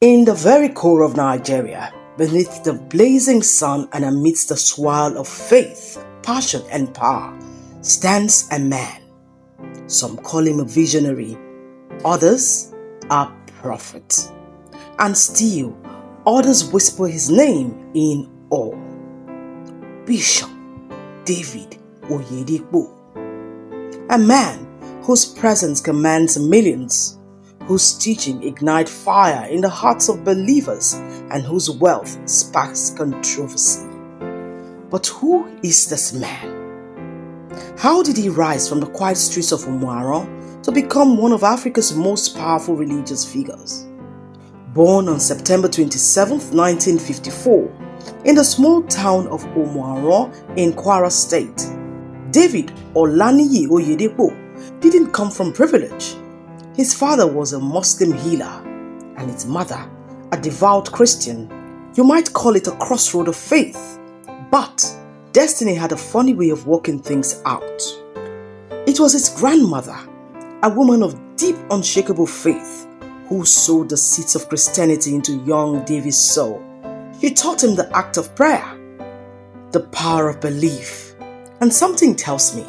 In the very core of Nigeria, beneath the blazing sun and amidst the swirl of faith, passion, and power, stands a man. Some call him a visionary, others a prophet, and still others whisper his name in awe. Bishop David Oyedepo, a man whose presence commands millions, whose teaching ignites fire in the hearts of believers, and whose wealth sparks controversy. But who is this man? How did he rise from the quiet streets of Umuaran to become one of Africa's most powerful religious figures? Born on September 27, 1954, in the small town of Umuaran in Kwara State, David Olaniyi Oyedepo didn't come from privilege. His father was a Muslim healer and his mother a devout Christian. You might call it a crossroad of faith, but destiny had a funny way of working things out. It was his grandmother, a woman of deep, unshakable faith, who sowed the seeds of Christianity into young David's soul. She taught him the act of prayer, the power of belief, and something tells me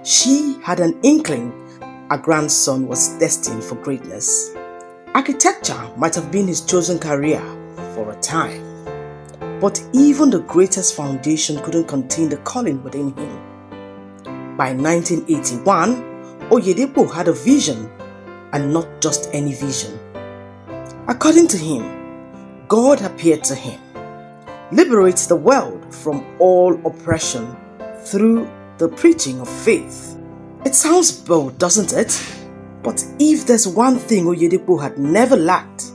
she had an inkling her grandson was destined for greatness. Architecture might have been his chosen career for a time, but even the greatest foundation couldn't contain the calling within him. By 1981, Oyedepo had a vision, and not just any vision. According to him, God appeared to him, liberates the world from all oppression through the preaching of faith. It sounds bold, doesn't it? But if there's one thing Oyedepo had never lacked,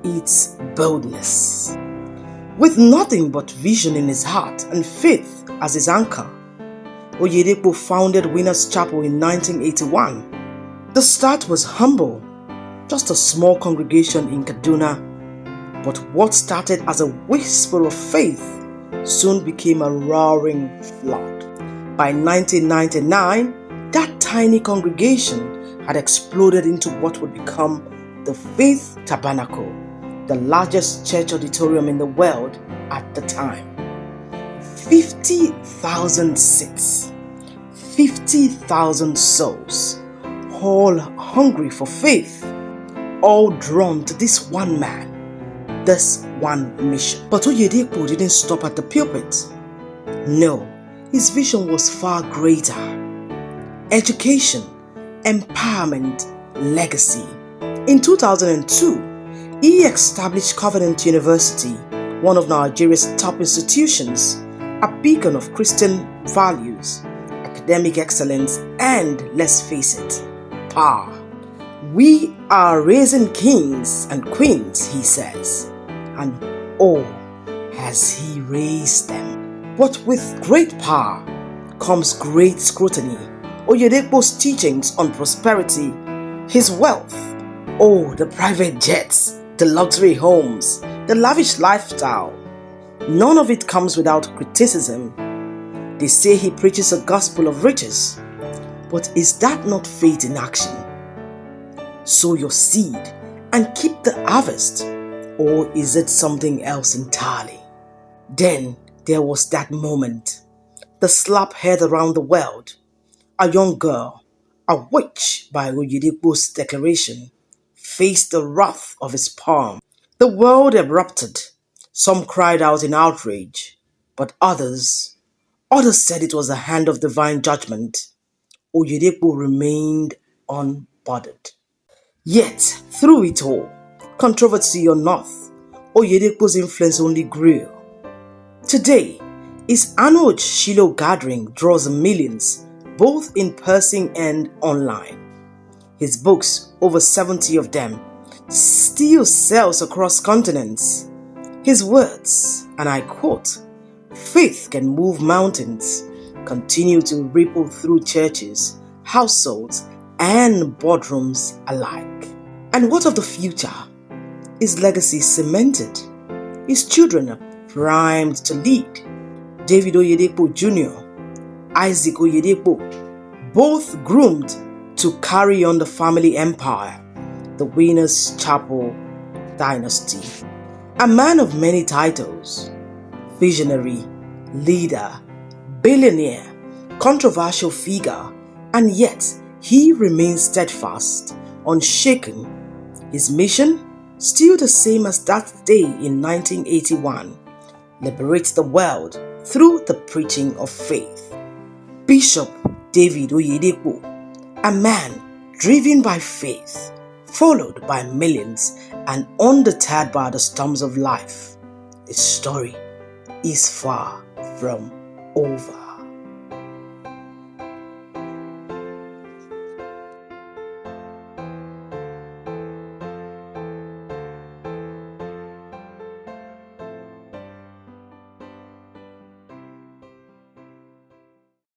it's boldness. With nothing but vision in his heart and faith as his anchor, Oyedepo founded Winners Chapel in 1981. The start was humble, just a small congregation in Kaduna, but what started as a whisper of faith soon became a roaring flood. By 1999, that tiny congregation had exploded into what would become the Faith Tabernacle, the largest church auditorium in the world at the time. 50,000 seats, 50,000 souls, all hungry for faith, all drawn to this one man, this one mission. But Oyedepo didn't stop at the pulpit. No, his vision was far greater. Education, empowerment, legacy. In 2002, he established Covenant University, one of Nigeria's top institutions, a beacon of Christian values, academic excellence, and, let's face it, power. We are raising kings and queens, he says, and oh, has he raised them. But with great power comes great scrutiny. Oyedepo's teachings on prosperity, his wealth, the private jets, the luxury homes, the lavish lifestyle, none of it comes without criticism. They say he preaches a gospel of riches, but is that not faith in action? Sow your seed and keep the harvest, or is it something else entirely? Then there was that moment, the slap heard around the world. A young girl, a witch by Oyedepo's declaration, faced the wrath of his palm. The world erupted. Some cried out in outrage, but others said it was a hand of divine judgment. Oyedepo remained unbothered. Yet, through it all, controversy or not, Oyedepo's influence only grew. Today, his annual Shiloh gathering draws millions, both in person and online. His books, over 70 of them, still sells across continents. His words, and I quote, "Faith can move mountains," continue to ripple through churches, households, and boardrooms alike. And what of the future? His legacy is cemented. His children are primed to lead. David Oyedepo Jr., Isaac Oyedepo, both groomed to carry on the family empire. The Winners Chapel dynasty. A man of many titles, visionary, leader, billionaire, controversial figure, and yet he remains steadfast, unshaken. His mission, still the same as that day in 1981, liberates the world through the preaching of faith. Bishop David Oyedepo, a man driven by faith, followed by millions and undeterred by the storms of life. His story is far from over.